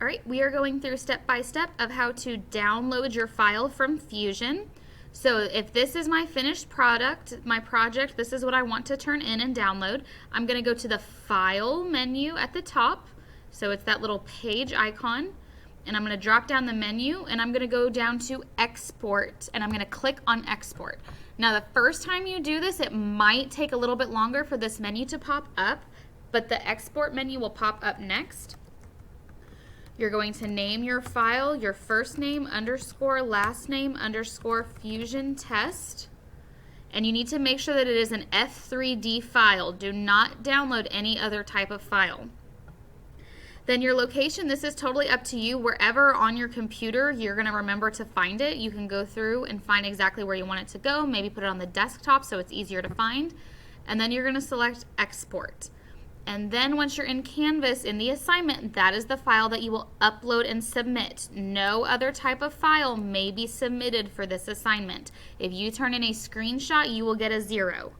All right, we are going through step by step of how to download your file from Fusion. So if this is my finished product, my project, this is what I want to turn in and download. I'm going to go to the File menu at the top. So it's that little page icon. And I'm going to drop down the menu and I'm going to go down to Export and I'm going to click on Export. Now the first time you do this, it might take a little bit longer for this menu to pop up, but the Export menu will pop up next. You're going to name your file, your first name underscore last name underscore Fusion test. And you need to make sure that it is an F3D file. Do not download any other type of file. Then your location, this is totally up to you. Wherever on your computer you're going to remember to find it, you can go through and find exactly where you want it to go. Maybe put it on the desktop so it's easier to find. And then you're going to select Export. And then once you're in Canvas in the assignment, that is the file that you will upload and submit. No other type of file may be submitted for this assignment. If you turn in a screenshot, you will get a 0.